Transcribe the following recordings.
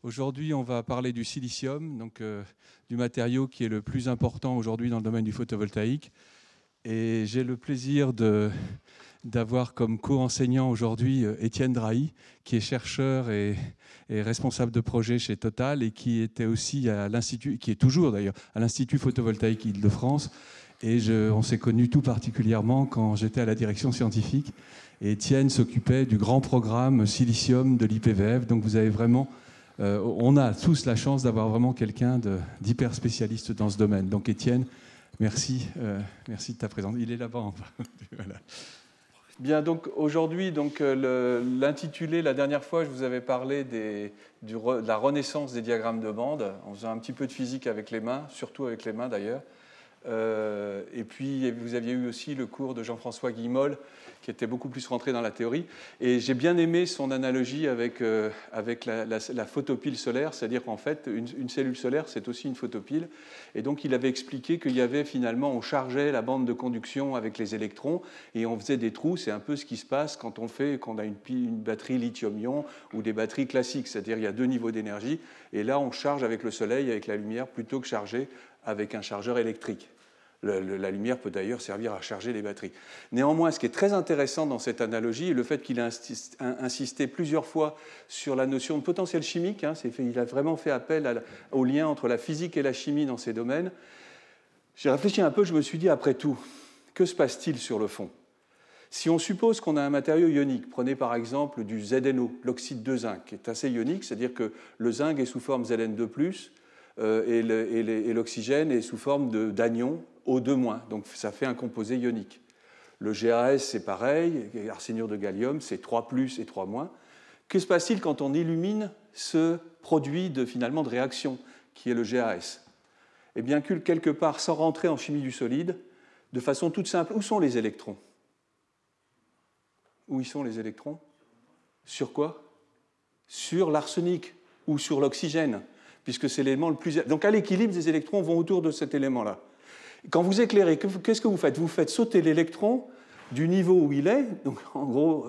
Aujourd'hui, on va parler du silicium, donc du matériau qui est le plus important aujourd'hui dans le domaine du photovoltaïque. Et j'ai le plaisir d'avoir comme co-enseignant aujourd'hui Étienne Drahi, qui est chercheur et responsable de projet chez Total et qui était aussi à l'Institut, qui est toujours d'ailleurs à l'Institut photovoltaïque Île-de-France. Et on s'est connus tout particulièrement quand j'étais à la direction scientifique. Et Étienne s'occupait du grand programme silicium de l'IPVF. Donc vous avez vraiment, on a tous la chance d'avoir vraiment quelqu'un d'hyper spécialiste dans ce domaine. Donc Étienne, merci, merci de ta présence. Il est là-bas. Voilà. Bien, donc aujourd'hui, l'intitulé, la dernière fois, je vous avais parlé de la renaissance des diagrammes de bande, en faisant un petit peu de physique avec les mains, surtout avec les mains d'ailleurs. Et puis, vous aviez eu aussi le cours de Jean-François Guillemol, qui était beaucoup plus rentré dans la théorie. Et j'ai bien aimé son analogie avec la photopile solaire, c'est-à-dire qu'en fait, une cellule solaire, c'est aussi une photopile. Et donc, il avait expliqué qu'il y avait finalement, on chargeait la bande de conduction avec les électrons et on faisait des trous. C'est un peu ce qui se passe quand on a une batterie lithium-ion ou des batteries classiques, c'est-à-dire il y a deux niveaux d'énergie. Et là, on charge avec le soleil, avec la lumière, plutôt que charger avec un chargeur électrique. La lumière peut d'ailleurs servir à charger les batteries. Néanmoins, ce qui est très intéressant dans cette analogie, le fait qu'il a insisté plusieurs fois sur la notion de potentiel chimique, il a vraiment fait appel au lien entre la physique et la chimie dans ces domaines. J'ai réfléchi un peu, je me suis dit, après tout, que se passe-t-il sur le fond ? Si on suppose qu'on a un matériau ionique, prenez par exemple du ZNO, l'oxyde de zinc, qui est assez ionique, c'est-à-dire que le zinc est sous forme Zn2+, et l'oxygène est sous forme d'anion O2-, donc ça fait un composé ionique. Le GAS, c'est pareil, arsénure de gallium, c'est 3+, et 3-. Que se passe-t-il quand on illumine ce produit finalement de réaction, qui est le GAS ? Eh bien, quelque part, sans rentrer en chimie du solide, de façon toute simple, où sont les électrons ? Où y sont les électrons ? Sur quoi ? Sur l'arsenic ou sur l'oxygène, puisque c'est l'élément le plus... Donc à l'équilibre, les électrons vont autour de cet élément-là. Quand vous éclairez, qu'est-ce que vous faites ? Vous faites sauter l'électron du niveau où il est, donc en gros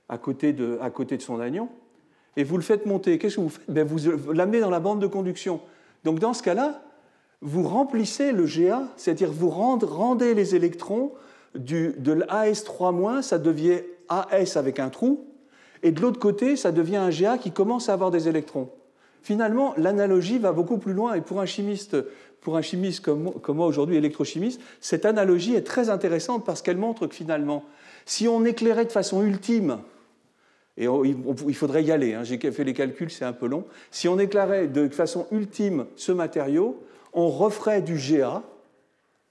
à côté de son anion, et vous le faites monter. Qu'est-ce que vous faites ? Vous l'amenez dans la bande de conduction. Donc dans ce cas-là, vous remplissez le Ga, c'est-à-dire vous rendez les électrons de l'AS3-, ça devient AS avec un trou, et de l'autre côté, ça devient un Ga qui commence à avoir des électrons. Finalement, l'analogie va beaucoup plus loin, et pour un chimiste comme moi aujourd'hui, électrochimiste, cette analogie est très intéressante parce qu'elle montre que finalement, si on éclairait de façon ultime, et il faudrait y aller, j'ai fait les calculs, c'est un peu long, si on éclairait de façon ultime ce matériau, on referait du Ga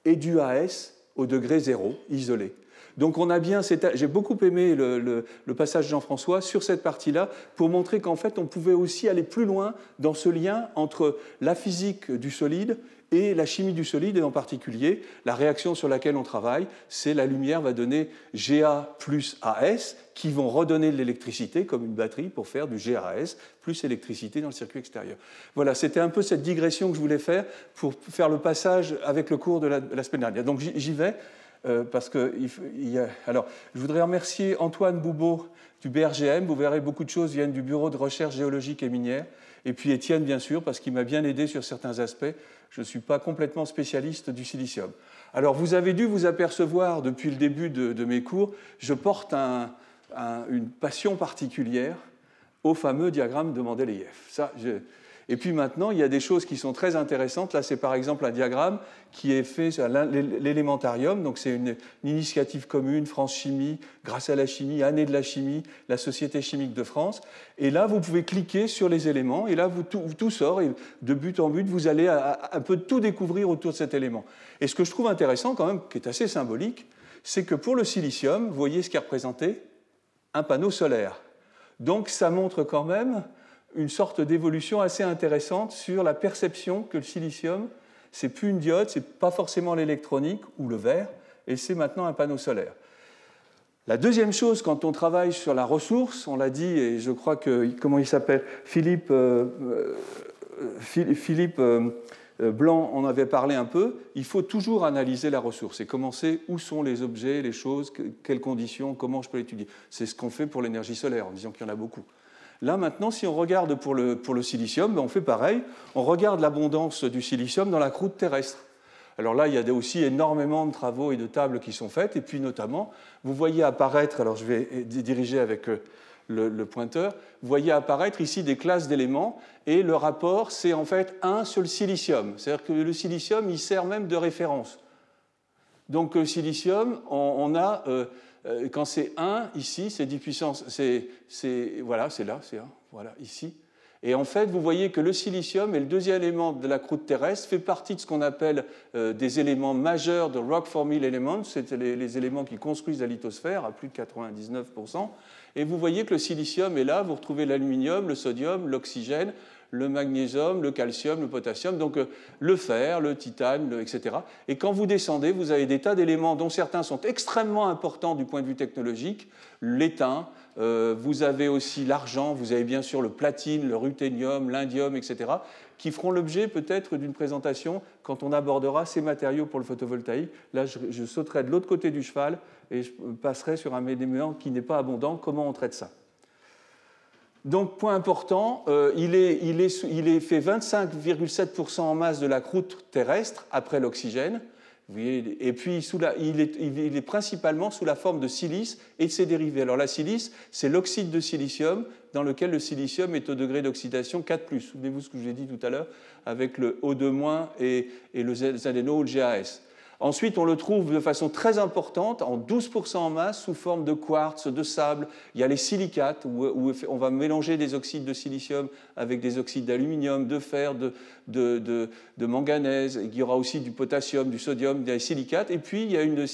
et du AS au degré 0, isolé. Donc on a bien, j'ai beaucoup aimé le passage de Jean-François sur cette partie-là pour montrer qu'en fait on pouvait aussi aller plus loin dans ce lien entre la physique du solide et la chimie du solide, et en particulier la réaction sur laquelle on travaille, c'est la lumière va donner Ga plus AS qui vont redonner de l'électricité comme une batterie pour faire du GAS plus électricité dans le circuit extérieur. Voilà, c'était un peu cette digression que je voulais faire pour faire le passage avec le cours de la semaine dernière. Donc j'y vais. Parce que alors, je voudrais remercier Antoine Boubeau du BRGM. Vous verrez, beaucoup de choses viennent du Bureau de recherche géologique et minière. Et puis Étienne, bien sûr, parce qu'il m'a bien aidé sur certains aspects. Je ne suis pas complètement spécialiste du silicium. Alors, vous avez dû vous apercevoir depuis le début de mes cours, je porte une passion particulière au fameux diagramme de Mendeleïev. Et puis maintenant, il y a des choses qui sont très intéressantes. Là, c'est par exemple un diagramme qui est fait sur l'élémentarium. Donc, c'est une initiative commune, France Chimie, Grâce à la chimie, Année de la chimie, la Société chimique de France. Et là, vous pouvez cliquer sur les éléments. Et là, tout sort. Et de but en but, vous allez un peu tout découvrir autour de cet élément. Et ce que je trouve intéressant, quand même, qui est assez symbolique, c'est que pour le silicium, vous voyez ce qui est représenté ? Un panneau solaire. Donc, ça montre quand même une sorte d'évolution assez intéressante sur la perception que le silicium, c'est plus une diode, c'est pas forcément l'électronique ou le verre, et c'est maintenant un panneau solaire. La deuxième chose, quand on travaille sur la ressource, on l'a dit, et je crois que, comment il s'appelle ? Philippe Blanc en avait parlé un peu, il faut toujours analyser la ressource et commencer où sont les objets, les choses, quelles conditions, comment je peux l'étudier. C'est ce qu'on fait pour l'énergie solaire, en disant qu'il y en a beaucoup. Là, maintenant, si on regarde pour le silicium, on fait pareil. On regarde l'abondance du silicium dans la croûte terrestre. Alors là, il y a aussi énormément de travaux et de tables qui sont faites. Et puis, notamment, vous voyez apparaître, alors je vais diriger avec le pointeur, vous voyez apparaître ici des classes d'éléments. Et le rapport, c'est en fait 1 sur le silicium. C'est-à-dire que le silicium, il sert même de référence. Donc, le silicium, on a... quand c'est 1, ici, c'est 10 puissance, voilà, c'est là, c'est 1, voilà, ici. Et en fait, vous voyez que le silicium est le deuxième élément de la croûte terrestre, fait partie de ce qu'on appelle des éléments majeurs de Rock Forming Elements, c'est les éléments qui construisent la lithosphère à plus de 99%. Et vous voyez que le silicium est là, vous retrouvez l'aluminium, le sodium, l'oxygène, le magnésium, le calcium, le potassium, donc le fer, le titane, etc. Et quand vous descendez, vous avez des tas d'éléments dont certains sont extrêmement importants du point de vue technologique, l'étain, vous avez aussi l'argent, vous avez bien sûr le platine, le ruthénium, l'indium, etc., qui feront l'objet peut-être d'une présentation quand on abordera ces matériaux pour le photovoltaïque. Là, je sauterai de l'autre côté du cheval et je passerai sur un élément qui n'est pas abondant, comment on traite ça. Donc, point important, il est fait 25,7% en masse de la croûte terrestre après l'oxygène. Et puis, il est principalement sous la forme de silice et de ses dérivés. Alors, la silice, c'est l'oxyde de silicium dans lequel le silicium est au degré d'oxydation 4+. Souvenez-vous ce que je vous ai dit tout à l'heure avec le O2- et le ZNO ou le GAS. Ensuite, on le trouve de façon très importante, en 12% en masse, sous forme de quartz, de sable. Il y a les silicates, où on va mélanger des oxydes de silicium avec des oxydes d'aluminium, de fer, de manganèse. Il y aura aussi du potassium, du sodium, des silicates. Et puis, il y a une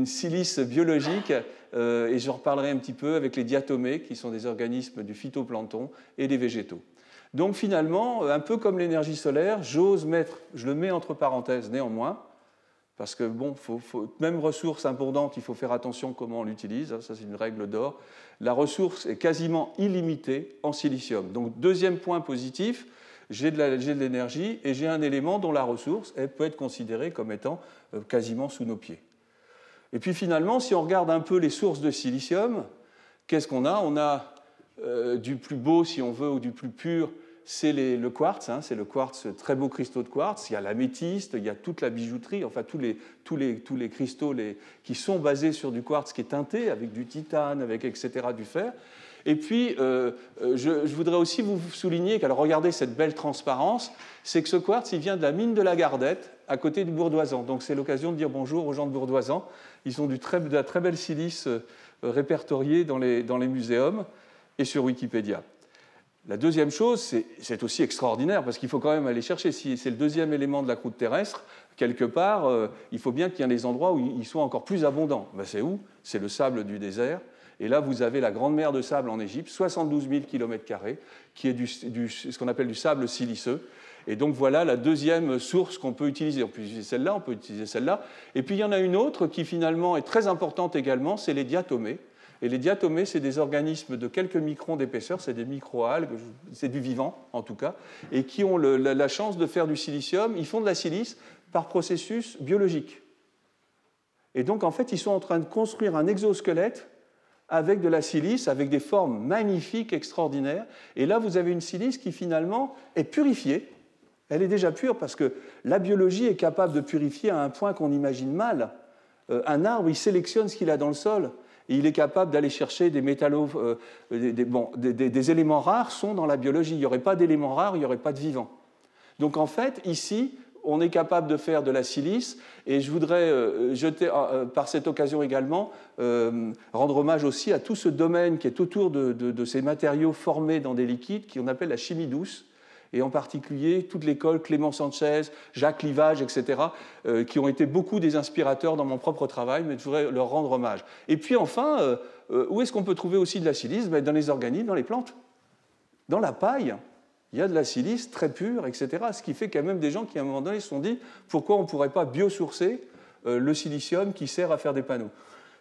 silice biologique, et j'en reparlerai un petit peu avec les diatomées, qui sont des organismes du phytoplancton et des végétaux. Donc finalement, un peu comme l'énergie solaire, je le mets entre parenthèses néanmoins, parce que bon, même ressource abondante, il faut faire attention comment on l'utilise, ça c'est une règle d'or. La ressource est quasiment illimitée en silicium. Donc deuxième point positif, j'ai de l'énergie et j'ai un élément dont la ressource peut être considérée comme étant quasiment sous nos pieds. Et puis finalement, si on regarde un peu les sources de silicium, qu'est-ce qu'on a ? On a du plus beau, si on veut, ou du plus pur, c'est le quartz, c'est le quartz, très beaux cristaux de quartz. Il y a l'améthyste, il y a toute la bijouterie, enfin tous les cristaux qui sont basés sur du quartz qui est teinté avec du titane, avec etc., du fer. Et puis, je voudrais aussi vous souligner qu'alors regardez cette belle transparence, c'est que ce quartz, il vient de la mine de la Gardette, à côté du Bourdoisan. Donc c'est l'occasion de dire bonjour aux gens de Bourdoisan. Ils ont de la très belle silice répertoriée dans les muséums et sur Wikipédia. La deuxième chose, c'est aussi extraordinaire, parce qu'il faut quand même aller chercher. Si c'est le deuxième élément de la croûte terrestre, quelque part, il faut bien qu'il y ait des endroits où il soit encore plus abondant. Ben, c'est où ? C'est le sable du désert. Et là, vous avez la grande mer de sable en Égypte, 72 000 km², qui est ce qu'on appelle du sable siliceux. Et donc voilà la deuxième source qu'on peut utiliser. On peut utiliser celle-là, on peut utiliser celle-là. Et puis il y en a une autre qui finalement est très importante également, c'est les diatomées. Et les diatomées, c'est des organismes de quelques microns d'épaisseur, c'est des microalgues, c'est du vivant en tout cas, et qui ont la chance de faire du silicium. Ils font de la silice par processus biologique. Et donc en fait, ils sont en train de construire un exosquelette avec de la silice, avec des formes magnifiques, extraordinaires. Et là, vous avez une silice qui finalement est purifiée. Elle est déjà pure parce que la biologie est capable de purifier à un point qu'on imagine mal. Un arbre, il sélectionne ce qu'il a dans le sol. Et il est capable d'aller chercher des métallos, des éléments rares sont dans la biologie. Il n'y aurait pas d'éléments rares, il n'y aurait pas de vivants. Donc en fait, ici, on est capable de faire de la silice, et je voudrais par cette occasion également rendre hommage aussi à tout ce domaine qui est autour de ces matériaux formés dans des liquides qu'on appelle la chimie douce, et en particulier toute l'école Clément Sanchez, Jacques Livage, etc., qui ont été beaucoup des inspirateurs dans mon propre travail, mais je voudrais leur rendre hommage. Et puis enfin, où est-ce qu'on peut trouver aussi de la silice ? Dans les organismes, dans les plantes. Dans la paille, il y a de la silice très pure, etc., ce qui fait qu'il y a même des gens qui, à un moment donné, se sont dit pourquoi on ne pourrait pas biosourcer le silicium qui sert à faire des panneaux.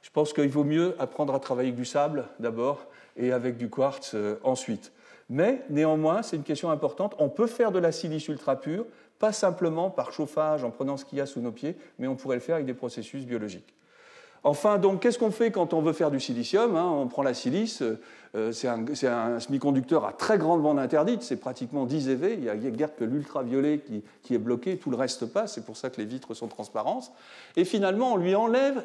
Je pense qu'il vaut mieux apprendre à travailler avec du sable d'abord et avec du quartz ensuite. Mais néanmoins, c'est une question importante. On peut faire de la silice ultra pure, pas simplement par chauffage en prenant ce qu'il y a sous nos pieds, mais on pourrait le faire avec des processus biologiques. Enfin, donc, qu'est-ce qu'on fait quand on veut faire du silicium, hein? On prend la silice, c'est un semi-conducteur à très grande bande interdite, c'est pratiquement 10 eV, il n'y a guère que l'ultraviolet qui est bloqué, tout le reste passe, c'est pour ça que les vitres sont transparentes. Et finalement, on lui enlève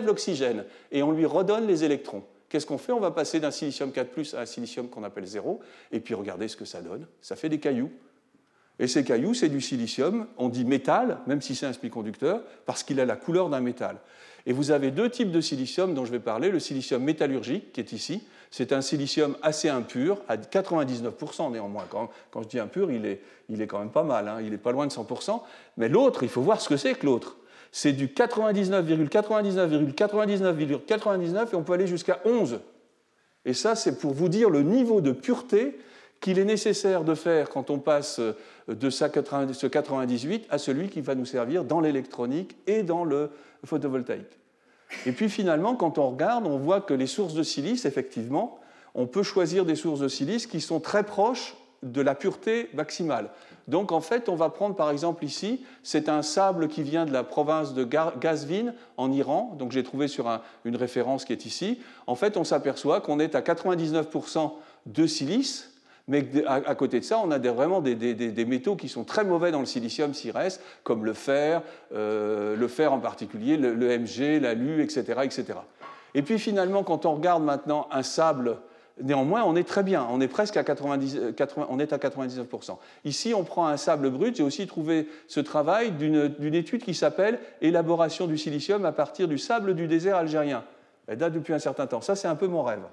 l'oxygène et on lui redonne les électrons. Qu'est-ce qu'on fait? On va passer d'un silicium 4+, à un silicium qu'on appelle 0, et puis regardez ce que ça donne. Ça fait des cailloux. Et ces cailloux, c'est du silicium, on dit métal, même si c'est un semi-conducteur, parce qu'il a la couleur d'un métal. Et vous avez deux types de silicium dont je vais parler. Le silicium métallurgique, qui est ici, c'est un silicium assez impur, à 99% néanmoins. Quand je dis impur, il est quand même pas mal, hein, il n'est pas loin de 100%. Mais l'autre, il faut voir ce que c'est que l'autre. C'est du 99,99,99,99 et on peut aller jusqu'à 11. Et ça, c'est pour vous dire le niveau de pureté qu'il est nécessaire de faire quand on passe de ce 98 à celui qui va nous servir dans l'électronique et dans le photovoltaïque. Et puis finalement, quand on regarde, on voit que les sources de silice, effectivement, on peut choisir des sources de silice qui sont très proches de la pureté maximale. Donc en fait, on va prendre par exemple ici, c'est un sable qui vient de la province de Ghazvin en Iran, donc j'ai trouvé sur une référence qui est ici. En fait, on s'aperçoit qu'on est à 99% de silice, mais à côté de ça, on a vraiment des métaux qui sont très mauvais dans le silicium s'il reste, comme le fer en particulier, le Mg, l'alu, etc., etc. Et puis finalement, quand on regarde maintenant un sable, néanmoins, on est très bien, on est presque à 99%. Ici, on prend un sable brut. J'ai aussi trouvé ce travail d'une étude qui s'appelle « Élaboration du silicium à partir du sable du désert algérien ». Elle date depuis un certain temps. Ça, c'est un peu mon rêve.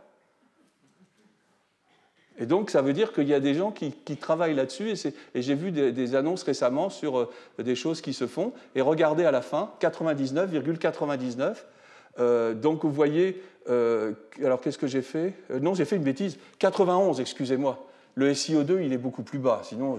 Et donc, ça veut dire qu'il y a des gens qui travaillent là-dessus, et j'ai vu des annonces récemment sur des choses qui se font. Et regardez à la fin, 99,99. Donc, vous voyez, alors qu'est-ce que j'ai fait? Non, j'ai fait une bêtise. 91, excusez-moi. Le SiO2, il est beaucoup plus bas, sinon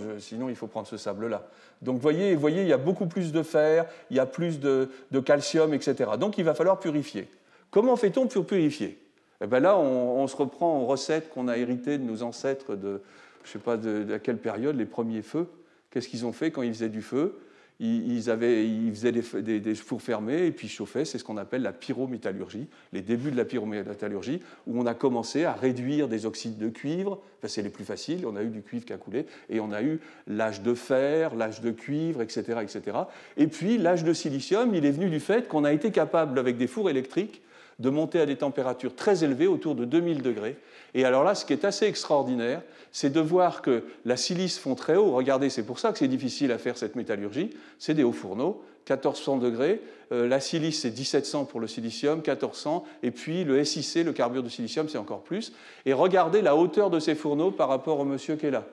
il faut prendre ce sable-là. Donc, vous voyez, il y a beaucoup plus de fer, il y a plus de calcium, etc. Donc, il va falloir purifier. Comment fait-on pour purifier? Eh bien là, on se reprend aux recettes qu'on a héritées de nos ancêtres de, je ne sais pas de quelle période, les premiers feux. Qu'est-ce qu'ils ont fait quand ils faisaient du feu? Ils faisaient des fours fermés et puis ils chauffaient. C'est ce qu'on appelle la pyrométallurgie, les débuts de la pyrométallurgie, où on a commencé à réduire des oxydes de cuivre. Enfin, c'est les plus faciles. On a eu du cuivre qui a coulé et on a eu l'âge de fer, l'âge de cuivre, etc., etc. Et puis l'âge de silicium, il est venu du fait qu'on a été capable, avec des fours électriques, de monter à des températures très élevées, autour de 2000 degrés. Et alors là, ce qui est assez extraordinaire, c'est de voir que la silice fond très haut. Regardez, c'est pour ça que c'est difficile à faire cette métallurgie. C'est des hauts fourneaux, 1400 degrés. La silice, c'est 1700 pour le silicium, 1400. Et puis le SiC, le carbure de silicium, c'est encore plus. Et regardez la hauteur de ces fourneaux par rapport au monsieur qui est là.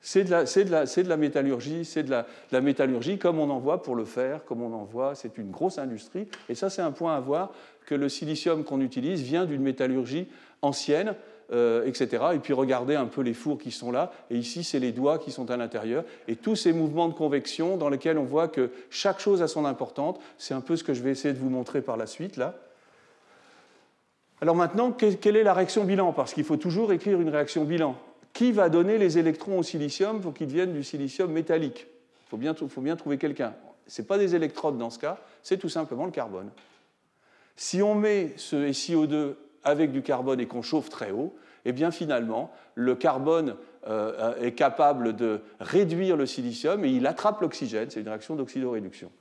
C'est de la métallurgie, c'est de la métallurgie comme on en voit pour le fer, comme on en voit, c'est une grosse industrie. Et ça, c'est un point à voir, que le silicium qu'on utilise vient d'une métallurgie ancienne, etc. Et puis regardez un peu les fours qui sont là. Et ici, c'est les doigts qui sont à l'intérieur. Et tous ces mouvements de convection dans lesquels on voit que chaque chose a son importance. C'est un peu ce que je vais essayer de vous montrer par la suite, là. Alors maintenant, quelle est la réaction bilan? Parce qu'il faut toujours écrire une réaction bilan. Qui va donner les électrons au silicium pour qu'ils deviennent du silicium métallique? Il faut bien trouver quelqu'un. Ce n'est pas des électrodes dans ce cas, c'est tout simplement le carbone. Si on met ce SiO2 avec du carbone et qu'on chauffe très haut, eh bien finalement, le carbone est capable de réduire le silicium et il attrape l'oxygène. C'est une réaction d'oxydoréduction.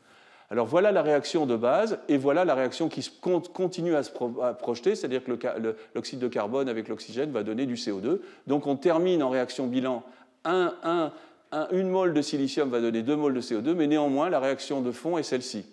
Alors voilà la réaction de base, et voilà la réaction qui continue à se projeter, c'est-à-dire que l'oxyde de carbone avec l'oxygène va donner du CO2. Donc on termine en réaction bilan, une mole de silicium va donner 2 moles de CO2, mais néanmoins la réaction de fond est celle-ci.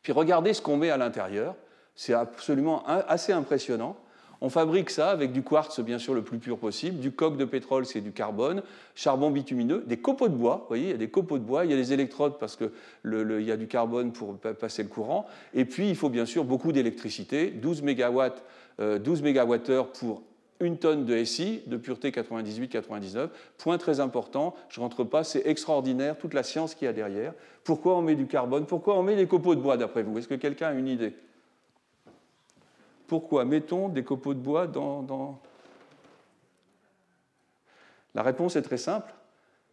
Puis regardez ce qu'on met à l'intérieur, c'est absolument assez impressionnant. On fabrique ça avec du quartz, bien sûr, le plus pur possible, du coke de pétrole, c'est du carbone, charbon bitumineux, des copeaux de bois, vous voyez, il y a des copeaux de bois, il y a des électrodes parce qu'il y a du carbone pour passer le courant, et puis il faut bien sûr beaucoup d'électricité, 12 mégawattheures pour une tonne de SI, de pureté 98-99, point très important, je ne rentre pas, c'est extraordinaire, toute la science qu'il y a derrière. Pourquoi on met du carbone? Pourquoi on met des copeaux de bois, d'après vous? Est-ce que quelqu'un a une idée? Pourquoi mettons des copeaux de bois dans... La réponse est très simple.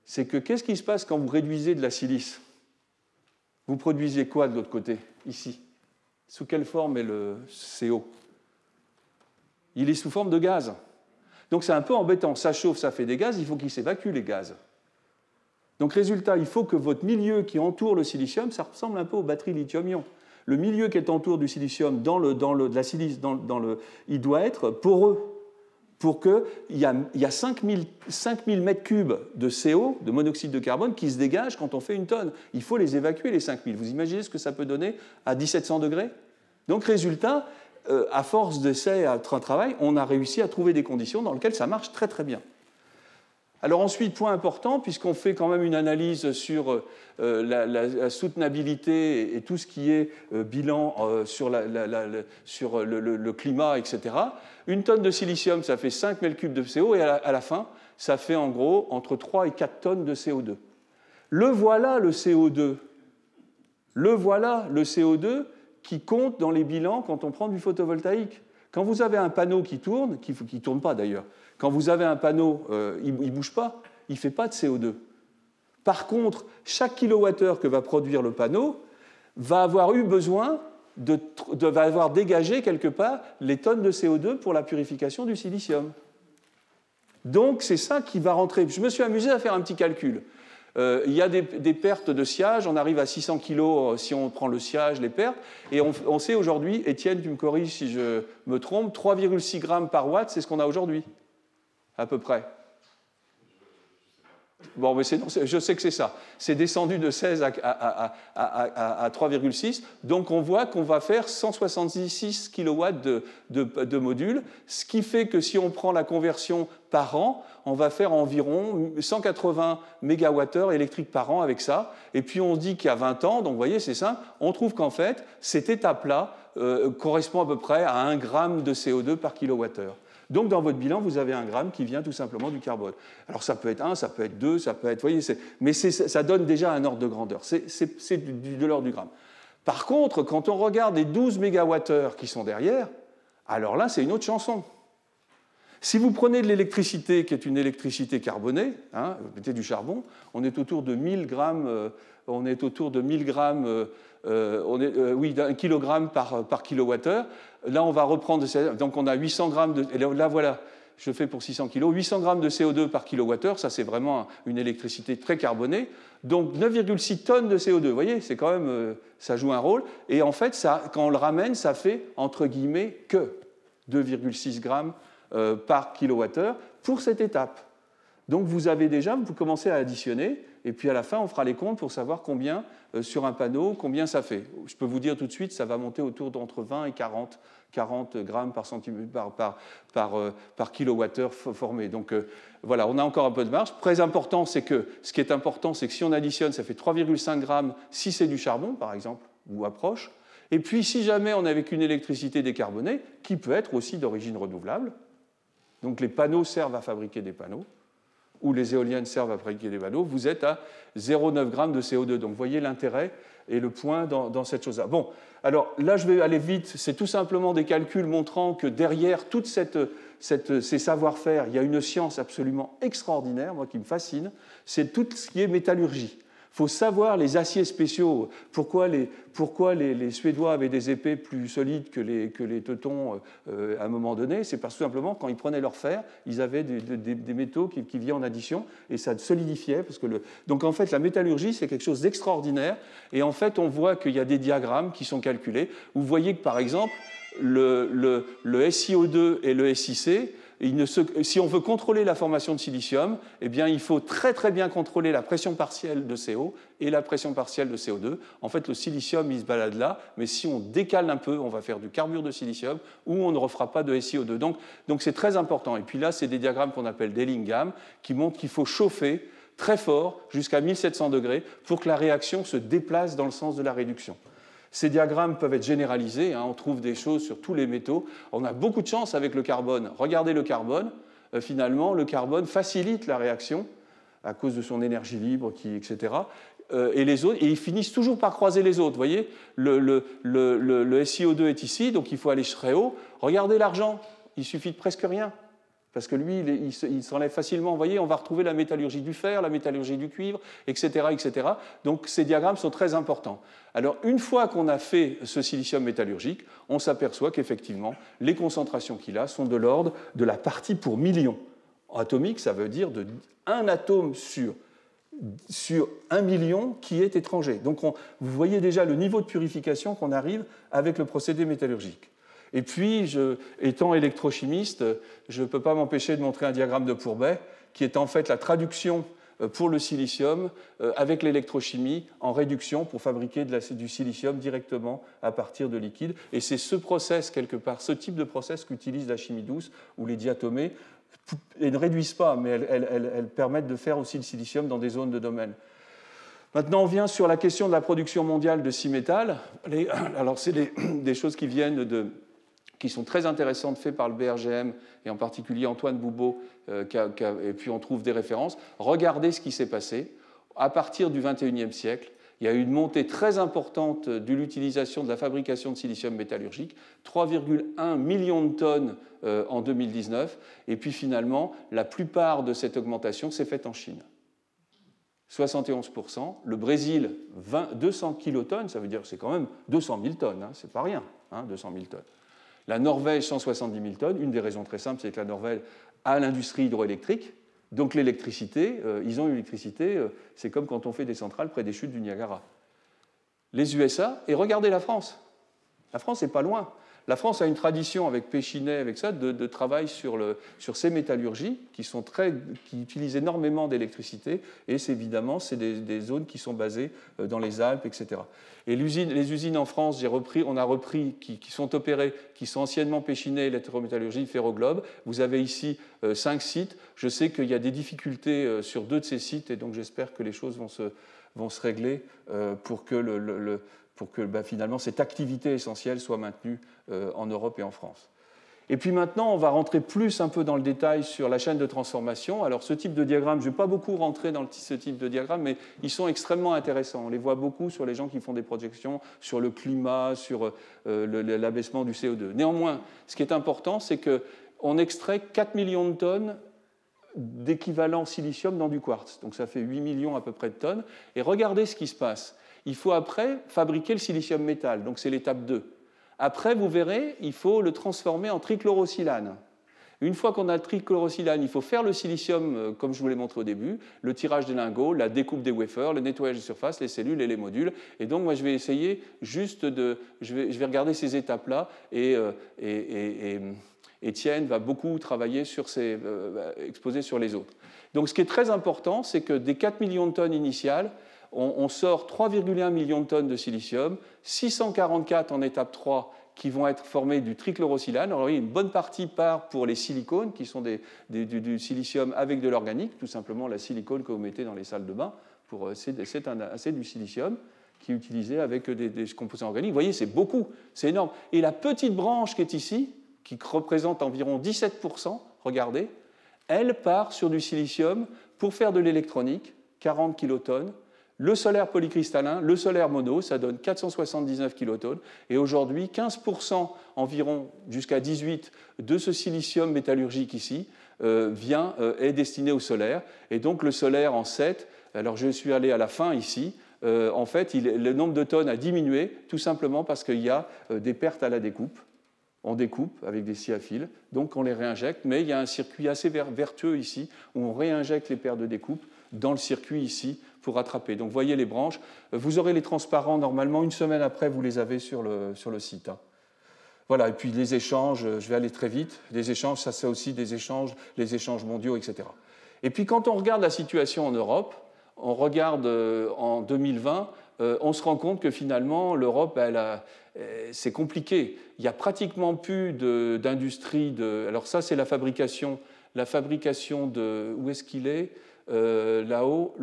C'est que qu'est-ce qui se passe quand vous réduisez de la silice? Vous produisez quoi de l'autre côté, ici? Sous quelle forme est le CO? Il est sous forme de gaz. Donc c'est un peu embêtant. Ça chauffe, ça fait des gaz, il faut qu'ils s'évacuent, les gaz. Donc résultat, il faut que votre milieu qui entoure le silicium, ça ressemble un peu aux batteries lithium-ion. Le milieu qui est autour du silicium, il doit être poreux pour qu'il y a 5000 mètres cubes de CO, de monoxyde de carbone, qui se dégagent quand on fait une tonne. Il faut les évacuer, les 5000. Vous imaginez ce que ça peut donner à 1700 degrés? Donc résultat, à force d'essais, à travail, on a réussi à trouver des conditions dans lesquelles ça marche très très bien. Alors ensuite, point important, puisqu'on fait quand même une analyse sur la soutenabilité et tout ce qui est bilan sur le climat, etc. Une tonne de silicium, ça fait 5 mètres cubes de CO, et à la fin, ça fait en gros entre 3 et 4 tonnes de CO2. Le voilà le CO2. Le voilà le CO2 qui compte dans les bilans quand on prend du photovoltaïque. Quand vous avez un panneau qui tourne, qui ne tourne pas d'ailleurs, quand vous avez un panneau, il ne bouge pas, il ne fait pas de CO2. Par contre, chaque kilowattheure que va produire le panneau va avoir eu besoin va avoir dégagé quelque part les tonnes de CO2 pour la purification du silicium. Donc c'est ça qui va rentrer. Je me suis amusé à faire un petit calcul. Il y a des pertes de sciage, on arrive à 600 kg si on prend le sciage, les pertes, et on sait aujourd'hui, Étienne, tu me corriges si je me trompe, 3,6 grammes par watt, c'est ce qu'on a aujourd'hui, à peu près. Bon, mais je sais que c'est ça. C'est descendu de 16 à 3,6. Donc on voit qu'on va faire 166 kW de modules, ce qui fait que si on prend la conversion par an, on va faire environ 180 MWh électriques par an avec ça. Et puis on dit qu'il y a 20 ans, donc vous voyez, c'est simple, on trouve qu'en fait, cette étape-là correspond à peu près à 1 gramme de CO2 par kilowattheure. Donc, dans votre bilan, vous avez 1 gramme qui vient tout simplement du carbone. Alors, ça peut être 1, ça peut être 2, ça peut être... Vous voyez, mais ça donne déjà un ordre de grandeur. C'est de l'ordre du gramme. Par contre, quand on regarde les 12 mégawattheures qui sont derrière, alors là, c'est une autre chanson. Si vous prenez de l'électricité, qui est une électricité carbonée, hein, vous mettez du charbon, on est autour de 1000 grammes... d'un kilogramme par kilowattheure. Là, on va reprendre, donc on a 800 grammes de... Et là, voilà, je fais pour 600 kg, 800 grammes de CO2 par kilowattheure, ça c'est vraiment une électricité très carbonée. Donc 9,6 tonnes de CO2, vous voyez, c'est quand même, ça joue un rôle. Et en fait, ça, quand on le ramène, ça fait, entre guillemets, que 2,6 grammes par kilowattheure pour cette étape. Donc vous avez déjà, vous commencez à additionner, et puis à la fin, on fera les comptes pour savoir combien, sur un panneau, combien ça fait. Je peux vous dire tout de suite, ça va monter autour d'entre 20 et 40 grammes par kilowattheure formé. Donc voilà, on a encore un peu de marge. Très important, c'est que, ce qui est important, c'est que si on additionne, ça fait 3,5 grammes si c'est du charbon, par exemple, ou approche. Et puis, si jamais on est avec une électricité décarbonée, qui peut être aussi d'origine renouvelable, donc les panneaux servent à fabriquer des panneaux, ou les éoliennes servent à fabriquer des panneaux, vous êtes à 0,9 g de CO2. Donc vous voyez l'intérêt et le point dans cette chose-là. Bon, alors là je vais aller vite, c'est tout simplement des calculs montrant que derrière toutes ces savoir-faire, il y a une science absolument extraordinaire, moi qui me fascine, c'est tout ce qui est métallurgie. Il faut savoir les aciers spéciaux. Pourquoi les Suédois avaient des épées plus solides que les Teutons à un moment donné? C'est parce que tout simplement, quand ils prenaient leur fer, ils avaient des métaux qui venaient en addition et ça solidifiait. Donc en fait, la métallurgie, c'est quelque chose d'extraordinaire. Et en fait, on voit qu'il y a des diagrammes qui sont calculés. Vous voyez que par exemple, le SiO2 et le SiC, si on veut contrôler la formation de silicium, eh bien, il faut très très bien contrôler la pression partielle de CO et la pression partielle de CO2. En fait, le silicium, il se balade là, mais si on décale un peu, on va faire du carbure de silicium ou on ne refera pas de SiO2. Donc c'est très important. Et puis là, c'est des diagrammes qu'on appelle d'Ellingham qui montrent qu'il faut chauffer très fort jusqu'à 1700 degrés pour que la réaction se déplace dans le sens de la réduction. Ces diagrammes peuvent être généralisés, hein, on trouve des choses sur tous les métaux. On a beaucoup de chance avec le carbone. Regardez le carbone, finalement, le carbone facilite la réaction à cause de son énergie libre, etc. Et les autres, et ils finissent toujours par croiser les autres. Vous voyez, le SiO2 est ici, donc il faut aller très haut. Regardez l'argent, il suffit de presque rien. parce que lui, il s'enlève facilement. Vous voyez, on va retrouver la métallurgie du fer, la métallurgie du cuivre, etc., etc. Donc ces diagrammes sont très importants. Alors, une fois qu'on a fait ce silicium métallurgique, on s'aperçoit qu'effectivement, les concentrations qu'il a sont de l'ordre de la partie pour million. Atomique, ça veut dire un atome sur 1 million qui est étranger. Donc, vous voyez déjà le niveau de purification qu'on arrive avec le procédé métallurgique. Et puis, étant électrochimiste, je ne peux pas m'empêcher de montrer un diagramme de Pourbet qui est en fait la traduction pour le silicium avec l'électrochimie en réduction pour fabriquer du silicium directement à partir de liquide. Et c'est ce process, quelque part, ce type de process qu'utilise la chimie douce ou les diatomées. Elles ne réduisent pas, mais elles permettent de faire aussi le silicium dans des zones de domaine. Maintenant, on vient sur la question de la production mondiale de 6 métals. Alors, c'est des choses qui sont très intéressantes faites par le BRGM, et en particulier Antoine Boubeau, et puis on trouve des références. Regardez ce qui s'est passé. À partir du XXIe siècle, il y a eu une montée très importante de l'utilisation de la fabrication de silicium métallurgique, 3,1 millions de tonnes en 2019, et puis finalement, la plupart de cette augmentation s'est faite en Chine. 71%, le Brésil, 200 kilotonnes, ça veut dire que c'est quand même 200 000 tonnes, hein, c'est pas rien, 200 000 tonnes. La Norvège, 170 000 tonnes. Une des raisons très simples, c'est que la Norvège a l'industrie hydroélectrique. Donc l'électricité, ils ont une électricité, c'est comme quand on fait des centrales près des chutes du Niagara. Les USA, et regardez la France. La France n'est pas loin. La France a une tradition avec Péchinet, avec ça, de travail sur ces métallurgies qui utilisent énormément d'électricité, et évidemment, c'est des zones qui sont basées dans les Alpes, etc. Et les usines en France, on a repris, qui sont opérées, qui sont anciennement Péchinet, électrométallurgie, Ferroglobe. Vous avez ici 5 sites. Je sais qu'il y a des difficultés sur 2 de ces sites, et donc j'espère que les choses vont se régler pour que finalement cette activité essentielle soit maintenue en Europe et en France. Et puis maintenant, on va rentrer plus un peu dans le détail sur la chaîne de transformation. Alors ce type de diagramme, je ne vais pas beaucoup rentrer dans ce type de diagramme, mais ils sont extrêmement intéressants. On les voit beaucoup sur les gens qui font des projections sur le climat, sur l'abaissement du CO2. Néanmoins, ce qui est important, c'est qu'on extrait 4 millions de tonnes d'équivalent silicium dans du quartz. Donc ça fait 8 millions à peu près de tonnes. Et regardez ce qui se passe. Il faut après fabriquer le silicium métal, donc c'est l'étape 2. Après, vous verrez, il faut le transformer en trichlorosilane. Une fois qu'on a le trichlorosilane, il faut faire le silicium, comme je vous l'ai montré au début, le tirage des lingots, la découpe des wafers, le nettoyage des surfaces, les cellules et les modules. Et donc, moi, je vais essayer juste je vais regarder ces étapes-là, et Étienne va beaucoup travailler sur exposer sur les autres. Donc, ce qui est très important, c'est que des 4 millions de tonnes initiales, on sort 3,1 millions de tonnes de silicium, 644 en étape 3 qui vont être formés du trichlorosilane. Alors, une bonne partie part pour les silicones, qui sont du silicium avec de l'organique, tout simplement la silicone que vous mettez dans les salles de bain. C'est du silicium qui est utilisé avec des composants organiques. Vous voyez, c'est beaucoup, c'est énorme. Et la petite branche qui est ici, qui représente environ 17%, regardez, elle part sur du silicium pour faire de l'électronique, 40 kilotonnes. Le solaire polycristallin, le solaire mono, ça donne 479 kilotonnes. Et aujourd'hui, 15% environ, jusqu'à 18%, de ce silicium métallurgique ici est destiné au solaire. Et donc le solaire en 7, alors je suis allé à la fin ici, en fait, le nombre de tonnes a diminué, tout simplement parce qu'il y a des pertes à la découpe. On découpe avec des scies à fil, donc on les réinjecte, mais il y a un circuit assez vertueux ici, où on réinjecte les paires de découpe dans le circuit ici, pour rattraper. Donc, vous voyez les branches. Vous aurez les transparents, normalement, une semaine après, vous les avez sur le site. Voilà, et puis les échanges, je vais aller très vite. Les échanges, ça c'est aussi des échanges, les échanges mondiaux, etc. Et puis, quand on regarde la situation en Europe, on regarde en 2020, on se rend compte que finalement, l'Europe, c'est compliqué. Il n'y a pratiquement plus d'industrie. Alors ça, c'est la fabrication de... Où est-ce qu'il est, là-haut,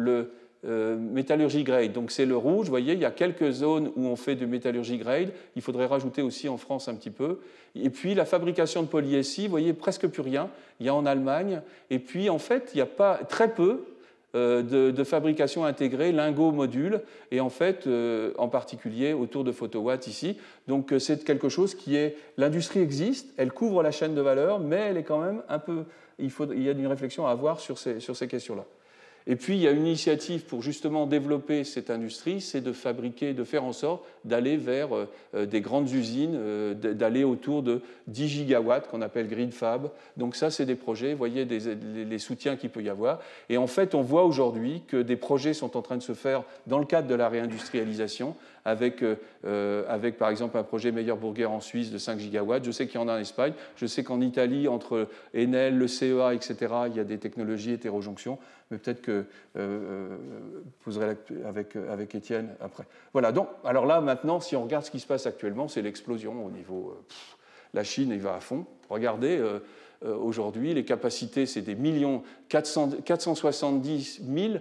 métallurgie grade. Donc c'est le rouge, vous voyez, il y a quelques zones où on fait de métallurgie grade. Il faudrait rajouter aussi en France un petit peu. Et puis la fabrication de polyessie, vous voyez, presque plus rien. Il y a en Allemagne. Et puis en fait, il n'y a pas très peu de fabrication intégrée, lingots, modules, et en fait, en particulier autour de photowatts ici. Donc c'est quelque chose qui est... L'industrie existe, elle couvre la chaîne de valeur, mais elle est quand même un peu... il y a une réflexion à avoir sur ces questions-là. Et puis, il y a une initiative pour justement développer cette industrie, c'est de fabriquer, de faire en sorte d'aller vers des grandes usines, d'aller autour de 10 gigawatts qu'on appelle Green Fab. Donc ça, c'est des projets, vous voyez les soutiens qu'il peut y avoir. Et en fait, on voit aujourd'hui que des projets sont en train de se faire dans le cadre de la réindustrialisation, avec par exemple un projet Meyer-Burger en Suisse de 5 gigawatts. Je sais qu'il y en a en Espagne. Je sais qu'en Italie, entre Enel, le CEA, etc., il y a des technologies hétérojonction. Mais peut-être que vous poserez avec Étienne après. Voilà, donc, alors là, maintenant, si on regarde ce qui se passe actuellement, c'est l'explosion au niveau... la Chine, il va à fond. Regardez, aujourd'hui, les capacités, c'est des millions, 470 000,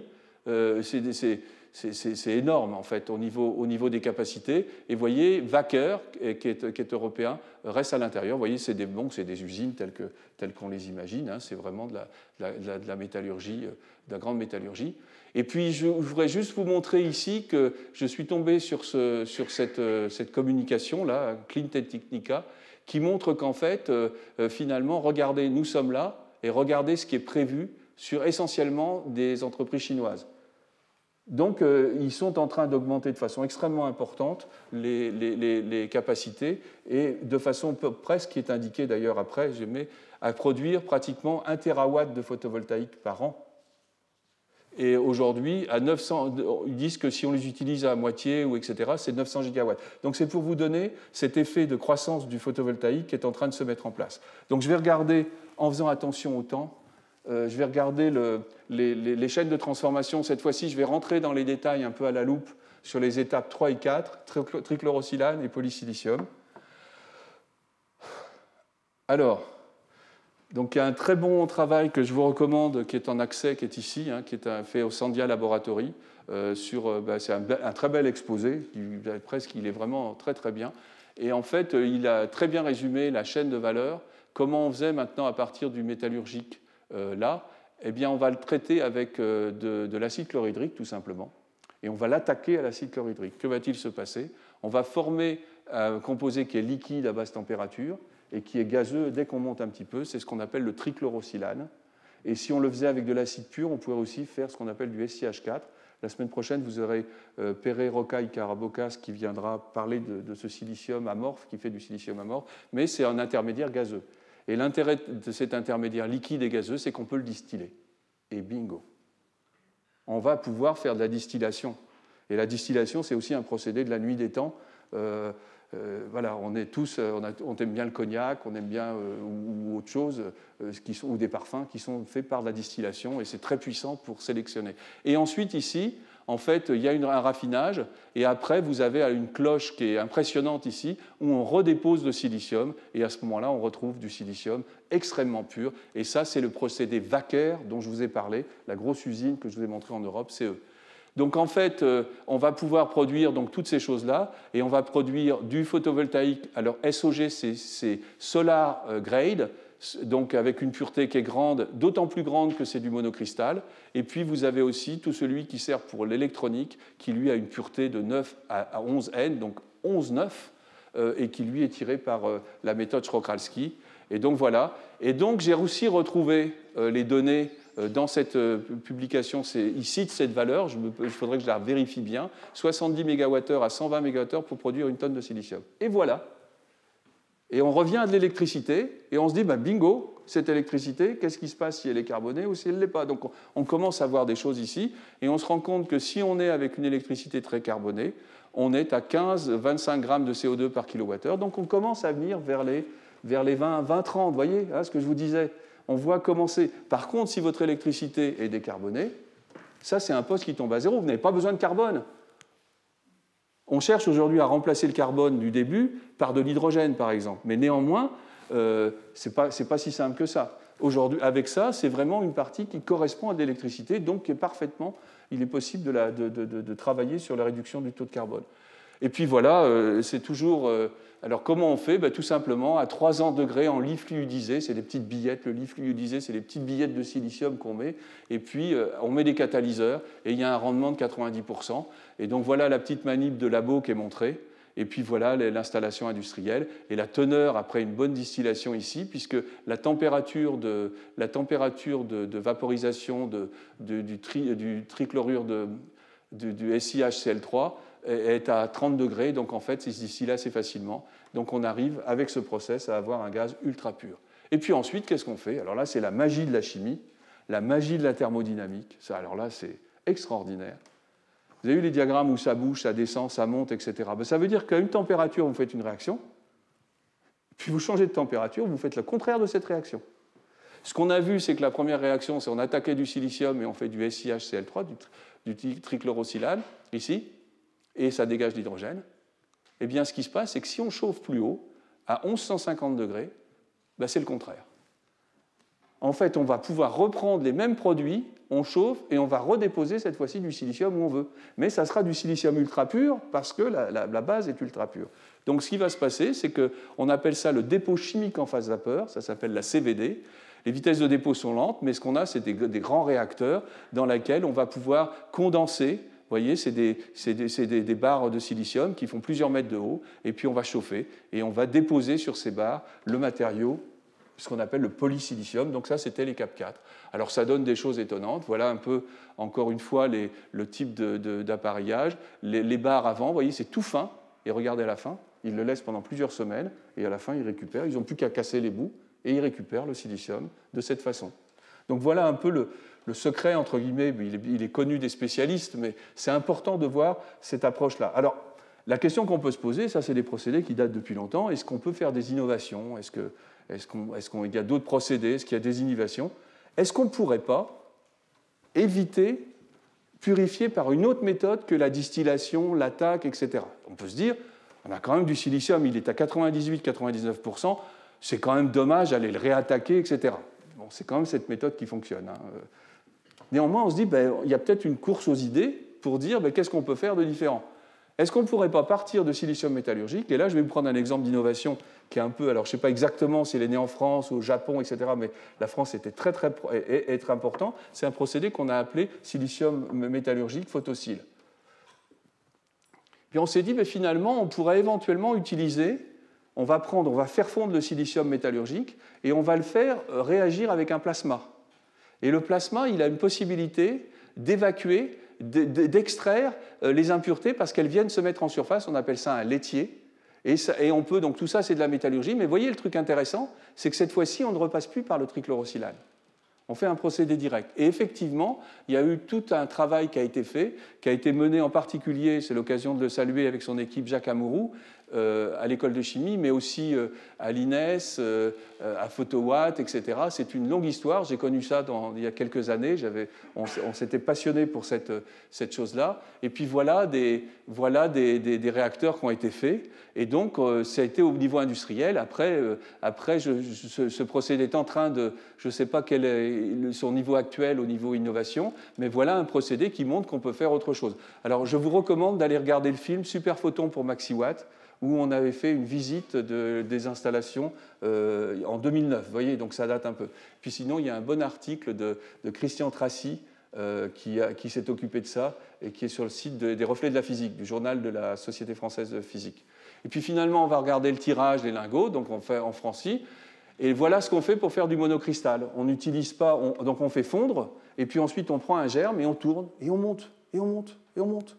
c'est énorme, en fait, au niveau des capacités. Et vous voyez, Wacker, qui est européen, reste à l'intérieur. Vous voyez, c'est des usines telles qu'on les imagine. Hein, c'est vraiment de la métallurgie, de la grande métallurgie. Et puis, je voudrais juste vous montrer ici que je suis tombé sur cette communication-là, Clean Technica, qui montre qu'en fait, finalement, regardez, nous sommes là, et regardez ce qui est prévu sur essentiellement des entreprises chinoises. Donc, ils sont en train d'augmenter de façon extrêmement importante les capacités et de façon presque, qui est indiquée d'ailleurs après, à produire pratiquement 1 terawatt de photovoltaïque par an. Et aujourd'hui, à 900, ils disent que si on les utilise à moitié, ou etc., c'est 900 gigawatts. Donc, c'est pour vous donner cet effet de croissance du photovoltaïque qui est en train de se mettre en place. Donc, je vais regarder, en faisant attention au temps, je vais regarder les chaînes de transformation. Cette fois-ci, je vais rentrer dans les détails un peu à la loupe sur les étapes 3 et 4, trichlorosilane et polysilicium. Alors, donc il y a un très bon travail que je vous recommande, qui est en accès, qui est ici, hein, qui est fait au Sandia Laboratory. C'est un très bel exposé, il est vraiment très très bien. Et en fait, il a très bien résumé la chaîne de valeur, comment on faisait maintenant à partir du métallurgique. Là, eh bien, on va le traiter avec de l'acide chlorhydrique, tout simplement. Et on va l'attaquer à l'acide chlorhydrique. Que va-t-il se passer? On va former un composé qui est liquide à basse température et qui est gazeux dès qu'on monte un petit peu. C'est ce qu'on appelle le trichlorosilane. Et si on le faisait avec de l'acide pur, on pourrait aussi faire ce qu'on appelle du SiH4. La semaine prochaine, vous aurez Pere Rocaille Carabokas qui viendra parler de ce silicium amorphe, qui fait du silicium amorphe, mais c'est un intermédiaire gazeux. Et l'intérêt de cet intermédiaire liquide et gazeux, c'est qu'on peut le distiller. Et bingo, on va pouvoir faire de la distillation. Et la distillation, c'est aussi un procédé de la nuit des temps. Voilà, on aime bien le cognac, on aime bien ou autre chose, ou des parfums qui sont faits par la distillation, et c'est très puissant pour sélectionner. Et ensuite, ici, en fait, il y a un raffinage, et après, vous avez une cloche qui est impressionnante ici, où on redépose le silicium, et à ce moment-là, on retrouve du silicium extrêmement pur. Et ça, c'est le procédé Wacker dont je vous ai parlé, la grosse usine que je vous ai montrée en Europe, c'est eux. Donc, en fait, on va pouvoir produire donc, toutes ces choses-là, et on va produire du photovoltaïque. Alors, SOG, c'est Solar Grade, donc avec une pureté qui est grande, d'autant plus grande que c'est du monocristal. Et puis, vous avez aussi tout celui qui sert pour l'électronique, qui, lui, a une pureté de 9 à 11 N, donc 11,9, et qui, lui, est tiré par la méthode Shrokalski. Et donc, voilà. Et donc, j'ai aussi retrouvé les données dans cette publication. Ils citent cette valeur, il faudrait que je la vérifie bien, 70 MWh à 120 MWh pour produire une tonne de silicium. Et voilà. Et on revient à de l'électricité, et on se dit, bingo, cette électricité, qu'est-ce qui se passe si elle est carbonée ou si elle ne l'est pas? Donc on commence à voir des choses ici, et on se rend compte que si on est avec une électricité très carbonée, on est à 15-25 grammes de CO2 par kilowattheure, donc on commence à venir vers les 20-30, vous voyez, hein, ce que je vous disais. On voit commencer. Par contre, si votre électricité est décarbonée, ça c'est un poste qui tombe à zéro, vous n'avez pas besoin de carbone. On cherche aujourd'hui à remplacer le carbone du début par de l'hydrogène, par exemple. Mais néanmoins, ce n'est pas si simple que ça. Aujourd'hui, avec ça, c'est vraiment une partie qui correspond à de l'électricité, donc parfaitement, il est possible de travailler sur la réduction du taux de carbone. Et puis voilà, c'est toujours... alors comment on fait? Tout simplement, à 300 degrés en lit fluidisé, c'est des petites billettes, le lit fluidisé, c'est des petites billettes de silicium qu'on met, et puis on met des catalyseurs, et il y a un rendement de 90%. Et donc voilà la petite manip de labo qui est montrée. Et puis voilà l'installation industrielle et la teneur après une bonne distillation ici, puisque la température de vaporisation du trichlorure du SiHCl3 est à 30 degrés, donc en fait il se distille assez facilement. Donc on arrive avec ce process à avoir un gaz ultra pur. Et puis ensuite, qu'est-ce qu'on fait? Alors là, c'est la magie de la chimie, la magie de la thermodynamique. Ça, alors là, c'est extraordinaire. Vous avez vu les diagrammes où ça bouge, ça descend, ça monte, etc. Ben, ça veut dire qu'à une température, vous faites une réaction, puis vous changez de température, vous faites le contraire de cette réaction. Ce qu'on a vu, c'est que la première réaction, c'est on attaquait du silicium et on fait du SiHCl3, du trichlorosilane, ici, et ça dégage l'hydrogène. Eh bien, ce qui se passe, c'est que si on chauffe plus haut, à 1150 degrés, ben, c'est le contraire. En fait, on va pouvoir reprendre les mêmes produits, on chauffe et on va redéposer cette fois-ci du silicium où on veut. Mais ça sera du silicium ultra pur parce que la base est ultra pure. Donc ce qui va se passer, c'est qu'on appelle ça le dépôt chimique en phase vapeur, ça s'appelle la CVD. Les vitesses de dépôt sont lentes, mais ce qu'on a, c'est des grands réacteurs dans lesquels on va pouvoir condenser. Vous voyez, c'est des barres de silicium qui font plusieurs mètres de haut, et puis on va chauffer, et on va déposer sur ces barres le matériau, ce qu'on appelle le polysilicium. Donc ça, c'était les CAP4. Alors ça donne des choses étonnantes. Voilà un peu, encore une fois, le type d'appareillage. Les barres avant, vous voyez, c'est tout fin, et regardez à la fin, ils le laissent pendant plusieurs semaines, et à la fin, ils récupèrent. Ils n'ont plus qu'à casser les bouts, et ils récupèrent le silicium de cette façon. Donc voilà un peu le secret, entre guillemets. Il est connu des spécialistes, mais c'est important de voir cette approche-là. Alors, la question qu'on peut se poser, ça c'est des procédés qui datent depuis longtemps, est-ce qu'on peut faire des innovations? Est-ce qu'il y a d'autres procédés? Est-ce qu'il y a des innovations? Est-ce qu'on ne pourrait pas éviter, purifier par une autre méthode que la distillation, l'attaque, etc. On peut se dire, on a quand même du silicium, il est à 98-99%, c'est quand même dommage d'aller le réattaquer, etc. Bon, c'est quand même cette méthode qui fonctionne. Néanmoins, on se dit, il y a peut-être une course aux idées pour dire qu'est-ce qu'on peut faire de différent. Est-ce qu'on ne pourrait pas partir de silicium métallurgique? Et là, je vais vous prendre un exemple d'innovation qui est un peu, alors je ne sais pas exactement si elle est née en France ou au Japon, etc., mais la France était très important. C'est un procédé qu'on a appelé silicium métallurgique photosile. Puis on s'est dit, finalement, on pourrait éventuellement utiliser, on va faire fondre le silicium métallurgique et on va le faire réagir avec un plasma. Et le plasma, il a une possibilité d'évacuer, d'extraire les impuretés parce qu'elles viennent se mettre en surface. On appelle ça un laitier. Et on peut, donc tout ça, c'est de la métallurgie. Mais voyez, le truc intéressant, c'est que cette fois-ci, on ne repasse plus par le trichlorosilane. On fait un procédé direct. Et effectivement, il y a eu tout un travail qui a été fait, qui a été mené en particulier, c'est l'occasion de le saluer avec son équipe, Jacques Amouroux, à l'école de chimie, mais aussi à l'INES, à Photowatt, etc. C'est une longue histoire. J'ai connu ça il y a quelques années. On s'était passionné pour cette chose-là. Et puis voilà des réacteurs qui ont été faits. Et donc, ça a été au niveau industriel. Après ce procédé est en train de... Je ne sais pas quel est son niveau actuel au niveau innovation, mais voilà un procédé qui montre qu'on peut faire autre chose. Alors, je vous recommande d'aller regarder le film Superphoton pour Maxiwatt, où on avait fait une visite des installations en 2009. Vous voyez, donc ça date un peu. Puis sinon, il y a un bon article de Christian Tracy qui s'est occupé de ça et qui est sur le site des Reflets de la physique, du journal de la Société française de physique. Et puis finalement, on va regarder le tirage des lingots, donc on fait en franci. Et voilà ce qu'on fait pour faire du monocristal. On n'utilise pas, donc on fait fondre, et puis ensuite on prend un germe et on tourne, et on monte, et on monte, et on monte.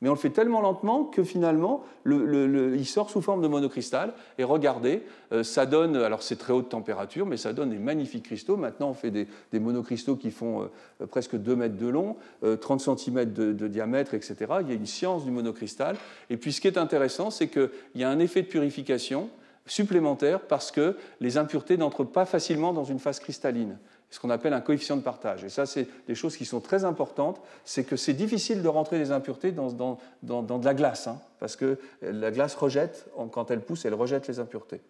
Mais on le fait tellement lentement que finalement, il sort sous forme de monocristal. Et regardez, ça donne, alors c'est très haute température, mais ça donne des magnifiques cristaux. Maintenant, on fait des monocristaux qui font presque 2 mètres de long, 30 cm de diamètre, etc. Il y a une science du monocristal. Et puis ce qui est intéressant, c'est qu'il y a un effet de purification supplémentaire parce que les impuretés n'entrent pas facilement dans une phase cristalline, ce qu'on appelle un coefficient de partage. Et ça, c'est des choses qui sont très importantes. C'est que c'est difficile de rentrer des impuretés dans de la glace, parce que la glace rejette, quand elle pousse, elle rejette les impuretés.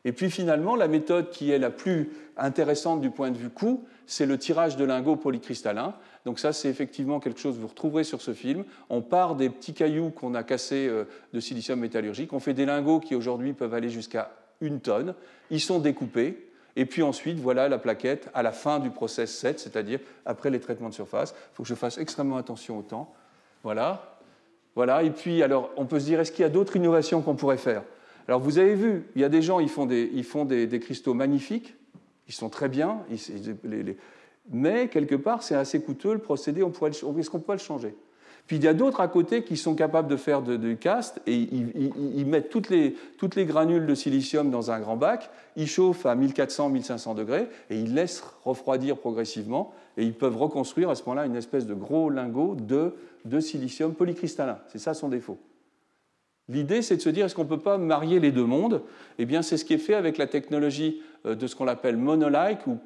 Et puis finalement, la méthode qui est la plus intéressante du point de vue coût, c'est le tirage de lingots polycristallins. Donc ça, c'est effectivement quelque chose que vous retrouverez sur ce film. On part des petits cailloux qu'on a cassés de silicium métallurgique. On fait des lingots qui aujourd'hui peuvent aller jusqu'à 1 tonne. Ils sont découpés. Et puis ensuite, voilà la plaquette à la fin du process 7, c'est-à-dire après les traitements de surface. Il faut que je fasse extrêmement attention au temps. Voilà. Voilà, et puis, alors, on peut se dire, est-ce qu'il y a d'autres innovations qu'on pourrait faire? Alors, vous avez vu, il y a des gens, ils font des cristaux magnifiques, ils sont très bien, mais quelque part, c'est assez coûteux le procédé, est-ce qu'on pourrait le changer? Puis il y a d'autres à côté qui sont capables de faire du cast et ils mettent toutes les granules de silicium dans un grand bac, ils chauffent à 1400-1500 degrés et ils laissent refroidir progressivement et ils peuvent reconstruire à ce moment-là une espèce de gros lingot de silicium polycristallin. C'est ça son défaut. L'idée, c'est de se dire, est-ce qu'on ne peut pas marier les deux mondes? Eh bien, c'est ce qui est fait avec la technologie de ce qu'on appelle monolike ou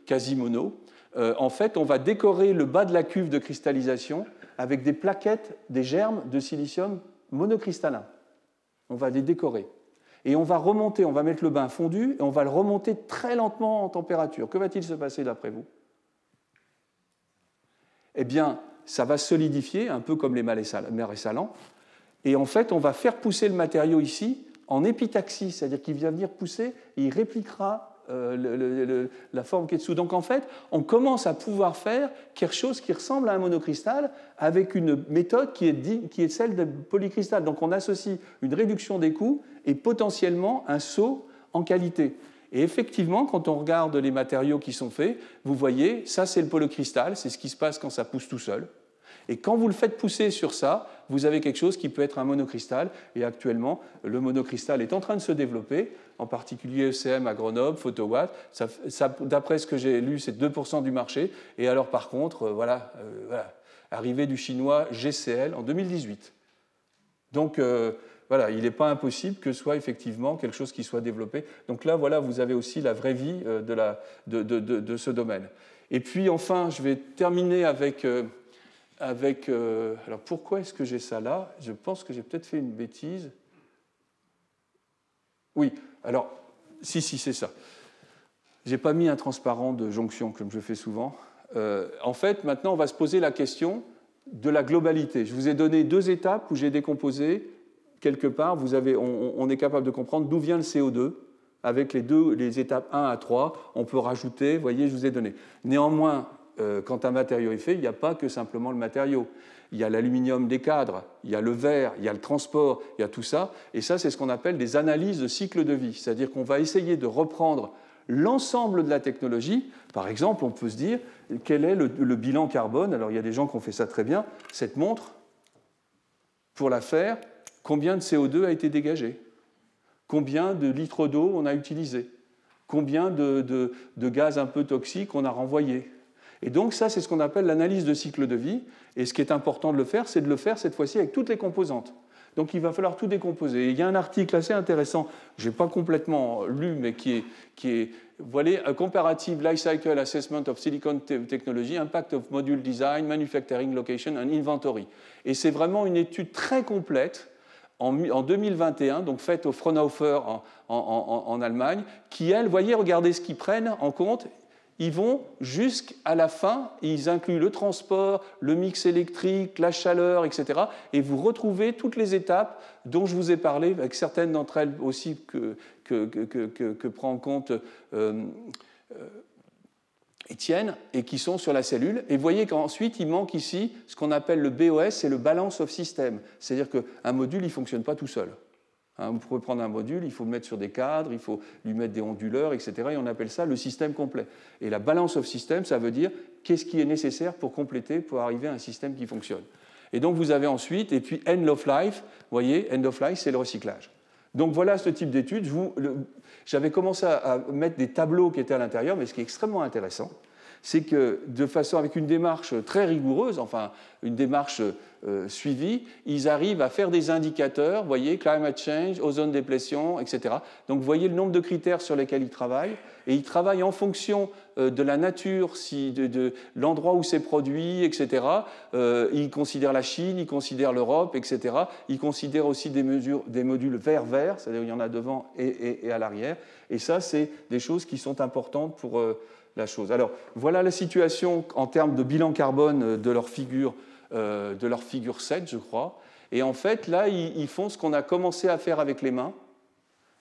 quasi-mono. En fait, on va décorer le bas de la cuve de cristallisation avec des plaquettes, des germes de silicium monocristallin. On va les décorer. Et on va remonter, on va mettre le bain fondu et on va le remonter très lentement en température. Que va-t-il se passer d'après vous? Eh bien, ça va solidifier, un peu comme les marais salants. Et en fait, on va faire pousser le matériau ici en épitaxie, c'est-à-dire qu'il va venir pousser et il répliquera la forme qui est dessous. Donc en fait, on commence à pouvoir faire quelque chose qui ressemble à un monocristal avec une méthode qui est celle de polycristal. Donc on associe une réduction des coûts et potentiellement un saut en qualité. Et effectivement, quand on regarde les matériaux qui sont faits, vous voyez, ça c'est le polycristal, c'est ce qui se passe quand ça pousse tout seul. Et quand vous le faites pousser sur ça, vous avez quelque chose qui peut être un monocristal. Et actuellement, le monocristal est en train de se développer, en particulier ECM à Grenoble, Photowatt. D'après ce que j'ai lu, c'est 2% du marché. Et alors, par contre, voilà, arrivée du chinois GCL en 2018. Donc, voilà, il n'est pas impossible que ce soit effectivement quelque chose qui soit développé. Donc là, voilà, vous avez aussi la vraie vie de ce domaine. Et puis, enfin, je vais terminer avec alors pourquoi est-ce que j'ai ça là? Je pense que j'ai peut-être fait une bêtise. Oui, alors, si, c'est ça. Je n'ai pas mis un transparent de jonction comme je fais souvent. En fait, maintenant, on va se poser la question de la globalité. Je vous ai donné 2 étapes où j'ai décomposé quelque part. On est capable de comprendre d'où vient le CO2. Avec les étapes 1 à 3, on peut rajouter, vous voyez, je vous ai donné. Néanmoins, quand un matériau est fait, il n'y a pas que simplement le matériau. Il y a l'aluminium des cadres, il y a le verre, il y a le transport, il y a tout ça. Et ça, c'est ce qu'on appelle des analyses de cycle de vie. C'est-à-dire qu'on va essayer de reprendre l'ensemble de la technologie. Par exemple, on peut se dire, quel est le bilan carbone? Alors, il y a des gens qui ont fait ça très bien. Cette montre, pour la faire, combien de CO2 a été dégagé? Combien de litres d'eau on a utilisé? Combien de gaz un peu toxiques on a renvoyé? Et donc ça, c'est ce qu'on appelle l'analyse de cycle de vie. Et ce qui est important de le faire, c'est de le faire cette fois-ci avec toutes les composantes. Donc il va falloir tout décomposer. Et il y a un article assez intéressant, je n'ai pas complètement lu, mais qui est voilà, A Comparative Life Cycle Assessment of Silicon Technology, Impact of Module Design, Manufacturing, Location and Inventory. Et c'est vraiment une étude très complète en 2021, donc faite au Fraunhofer en Allemagne, qui, elles, voyez, regardez ce qu'ils prennent en compte. Ils vont jusqu'à la fin, ils incluent le transport, le mix électrique, la chaleur, etc. Et vous retrouvez toutes les étapes dont je vous ai parlé, avec certaines d'entre elles aussi que prend en compte Étienne, et qui sont sur la cellule. Et vous voyez qu'ensuite, il manque ici ce qu'on appelle le BOS, c'est le Balance of System. C'est-à-dire qu'un module, il ne fonctionne pas tout seul. Vous pouvez prendre un module, il faut le mettre sur des cadres, il faut lui mettre des onduleurs, etc. Et on appelle ça le système complet. Et la balance of system, ça veut dire qu'est-ce qui est nécessaire pour compléter, pour arriver à un système qui fonctionne. Et donc vous avez ensuite, et puis end of life, vous voyez, end of life, c'est le recyclage. Donc voilà ce type d'études. J'avais commencé à mettre des tableaux qui étaient à l'intérieur, mais ce qui est extrêmement intéressant, c'est que de façon, avec une démarche très rigoureuse, enfin une démarche suivie, ils arrivent à faire des indicateurs, vous voyez, climate change, ozone déplétion, etc. Donc vous voyez le nombre de critères sur lesquels ils travaillent, et ils travaillent en fonction de la nature, de l'endroit où c'est produit, etc. Ils considèrent la Chine, ils considèrent l'Europe, etc. Ils considèrent aussi des modules vert-vert, c'est-à-dire qu'il y en a devant et à l'arrière. Et ça, c'est des choses qui sont importantes pour la chose. Alors, voilà la situation en termes de bilan carbone de leur figure 7, je crois. Et en fait, là, ils font ce qu'on a commencé à faire avec les mains,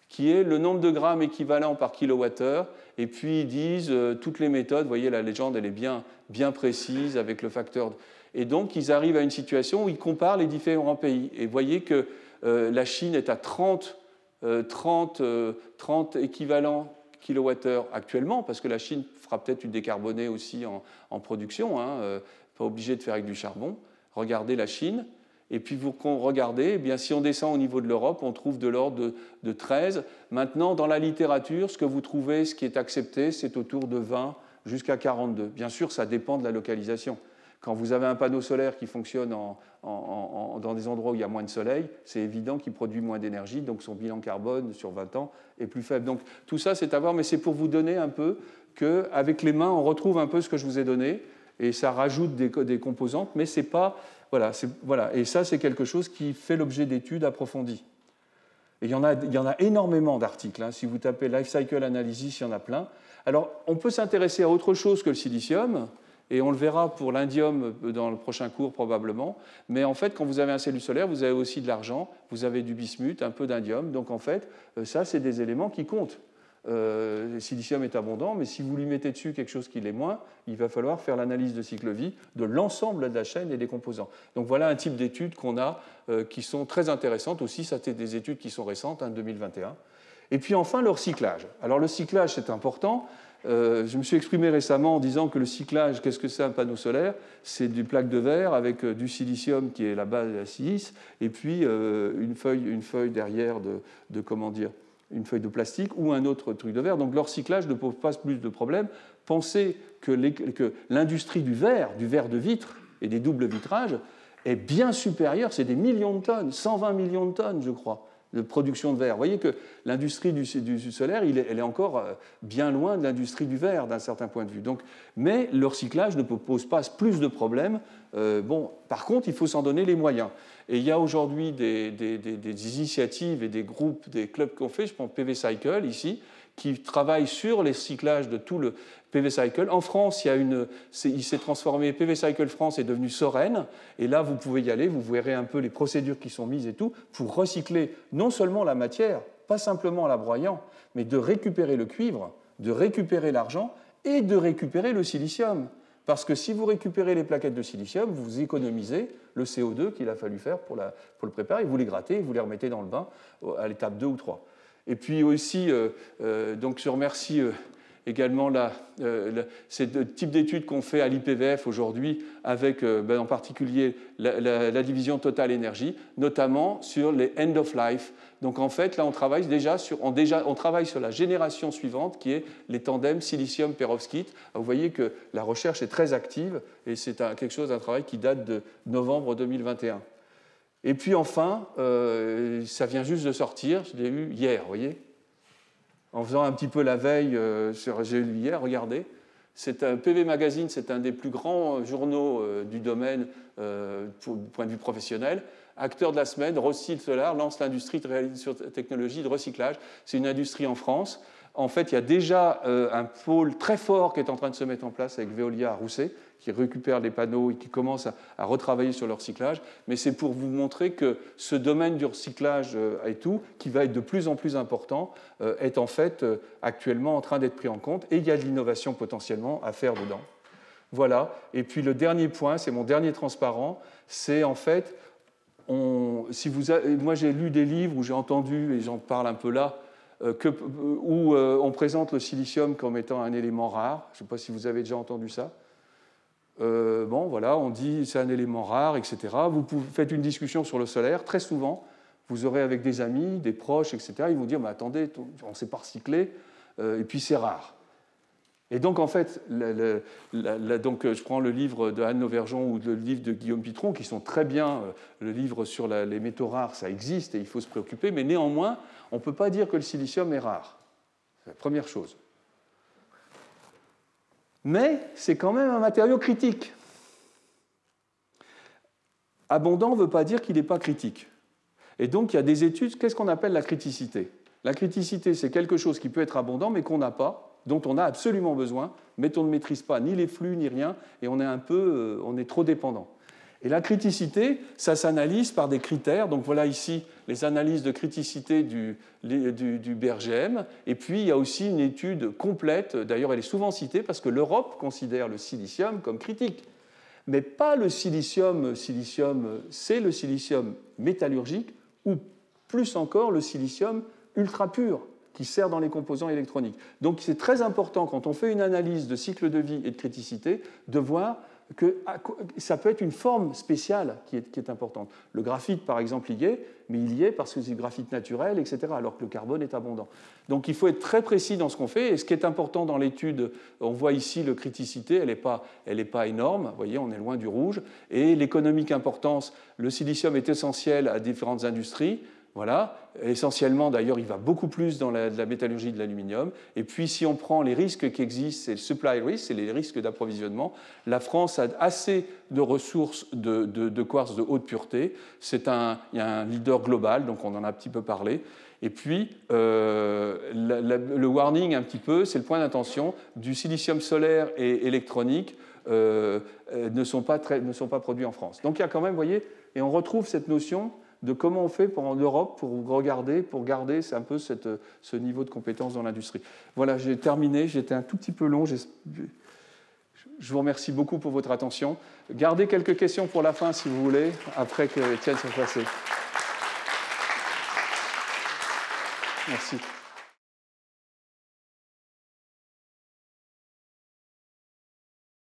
qui est le nombre de grammes équivalent par kilowattheure. Et puis, ils disent toutes les méthodes. Vous voyez, la légende, elle est bien précise avec le facteur. Et donc, ils arrivent à une situation où ils comparent les différents pays. Et vous voyez que la Chine est à 30 équivalents kilowattheures actuellement, parce que la Chine fera peut-être une décarbonée aussi en production, hein, pas obligé de faire avec du charbon. Regardez la Chine. Et puis, vous regardez, eh bien, si on descend au niveau de l'Europe, on trouve de l'ordre de 13. Maintenant, dans la littérature, ce que vous trouvez, ce qui est accepté, c'est autour de 20 jusqu'à 42. Bien sûr, ça dépend de la localisation. Quand vous avez un panneau solaire qui fonctionne dans des endroits où il y a moins de soleil, c'est évident qu'il produit moins d'énergie, donc son bilan carbone sur 20 ans est plus faible. Donc tout ça, c'est à voir, mais c'est pour vous donner un peu qu'avec les mains, on retrouve un peu ce que je vous ai donné, et ça rajoute des composantes, mais c'est pas... Voilà, et ça, c'est quelque chose qui fait l'objet d'études approfondies. Et il y en a énormément d'articles. Hein. Si vous tapez Life Cycle Analysis, il y en a plein. Alors, on peut s'intéresser à autre chose que le silicium, et on le verra pour l'indium dans le prochain cours probablement. Mais en fait, quand vous avez un cellule solaire, vous avez aussi de l'argent, vous avez du bismuth, un peu d'indium. Donc en fait, ça, c'est des éléments qui comptent. Le silicium est abondant, mais si vous lui mettez dessus quelque chose qui l'est moins, il va falloir faire l'analyse de cycle-vie de l'ensemble de la chaîne et des composants. Donc voilà un type d'études qu'on a qui sont très intéressantes aussi. Ça, c'est des études qui sont récentes, hein, 2021. Et puis enfin, le recyclage. Alors le cyclage, c'est important. Je me suis exprimé récemment en disant que le cyclage, qu'est-ce que c'est un panneau solaire? C'est des plaques de verre avec du silicium qui est la base de la silice, et puis une feuille derrière comment dire, une feuille de plastique ou un autre truc de verre. Donc leur recyclage ne pose pas plus de problèmes. Pensez que l'industrie du verre de vitre et des doubles vitrages est bien supérieure, c'est des millions de tonnes, 120 millions de tonnes, je crois, de production de verre. Vous voyez que l'industrie du solaire, elle est encore bien loin de l'industrie du verre, d'un certain point de vue. Donc, mais le recyclage ne pose pas plus de problèmes. Par contre, il faut s'en donner les moyens. Et il y a aujourd'hui des initiatives et des groupes, des clubs qu'on fait, je prends PV Cycle ici, qui travaillent sur les recyclages de tout le PV Cycle. En France, il s'est transformé, PV Cycle France est devenu Soren, et là, vous pouvez y aller, vous verrez un peu les procédures qui sont mises et tout, pour recycler non seulement la matière, pas simplement en la broyant, mais de récupérer le cuivre, de récupérer l'argent et de récupérer le silicium. Parce que si vous récupérez les plaquettes de silicium, vous économisez le CO2 qu'il a fallu faire pour le préparer, vous les grattez et vous les remettez dans le bain à l'étape 2 ou 3. Et puis aussi, donc je remercie également ce type d'études qu'on fait à l'IPVF aujourd'hui, avec en particulier la division Total Énergie, notamment sur les end of life. Donc en fait, là, on travaille on travaille sur la génération suivante, qui est les tandems silicium-perovskite. Vous voyez que la recherche est très active, et c'est quelque chose, un travail qui date de novembre 2021. Et puis enfin, ça vient juste de sortir, je l'ai eu hier, vous voyez, en faisant un petit peu la veille, j'ai lu hier, regardez, c'est un PV Magazine, c'est un des plus grands journaux du domaine du point de vue professionnel. Acteur de la semaine, Rothschild Solar lance l'industrie de réalisation de technologie de recyclage. C'est une industrie en France. En fait, il y a déjà un pôle très fort qui est en train de se mettre en place avec Veolia à Rousset, qui récupère les panneaux et qui commence à retravailler sur leur recyclage. Mais c'est pour vous montrer que ce domaine du recyclage et tout, qui va être de plus en plus important, est en fait actuellement en train d'être pris en compte. Et il y a de l'innovation potentiellement à faire dedans. Voilà. Et puis le dernier point, c'est mon dernier transparent, c'est en fait, moi j'ai lu des livres où j'ai entendu, et j'en parle un peu là, où on présente le silicium comme étant un élément rare. Je ne sais pas si vous avez déjà entendu ça. Voilà, on dit c'est un élément rare, etc. Vous faites une discussion sur le solaire, très souvent, vous aurez avec des amis, des proches, etc. Ils vont dire, mais attendez, on ne sait pas recycler, et puis c'est rare. Et donc, en fait, donc, je prends le livre de Anne Lauvergeon ou le livre de Guillaume Pitron, qui sont très bien. Le livre sur les métaux rares, ça existe et il faut se préoccuper, mais néanmoins, on ne peut pas dire que le silicium est rare. C'est la première chose. Mais c'est quand même un matériau critique. Abondant ne veut pas dire qu'il n'est pas critique. Et donc, il y a des études, qu'est-ce qu'on appelle la criticité? La criticité, c'est quelque chose qui peut être abondant, mais qu'on n'a pas, dont on a absolument besoin, mais on ne maîtrise pas ni les flux, ni rien, et on est trop dépendant. Et la criticité, ça s'analyse par des critères. Donc voilà ici les analyses de criticité du BRGM. Et puis il y a aussi une étude complète, d'ailleurs elle est souvent citée, parce que l'Europe considère le silicium comme critique. mais pas le silicium. C'est le silicium métallurgique ou plus encore le silicium ultra pur qui sert dans les composants électroniques. Donc c'est très important quand on fait une analyse de cycle de vie et de criticité de voir que ça peut être une forme spéciale qui est importante. Le graphite, par exemple, y est, mais il y est parce que c'est du graphite naturel, etc., alors que le carbone est abondant. Donc il faut être très précis dans ce qu'on fait. Et ce qui est important dans l'étude, on voit ici le criticité, elle n'est pas énorme, vous voyez, on est loin du rouge. Et l'économique importance, le silicium est essentiel à différentes industries. Voilà, essentiellement d'ailleurs il va beaucoup plus dans la métallurgie de l'aluminium. Et puis si on prend les risques qui existent, c'est le supply risk, c'est les risques d'approvisionnement. La France a assez de ressources de quartz de haute pureté. Il y a un leader global, donc on en a un petit peu parlé. Et puis le warning un petit peu, c'est le point d'attention, du silicium solaire et électronique ne sont pas produits en France. Donc il y a quand même, vous voyez, et on retrouve cette notion de comment on fait en Europe pour garder un peu ce niveau de compétence dans l'industrie. Voilà, j'ai terminé, j'étais un tout petit peu long. Je vous remercie beaucoup pour votre attention. Gardez quelques questions pour la fin si vous voulez, après que Étienne soit passé. Merci.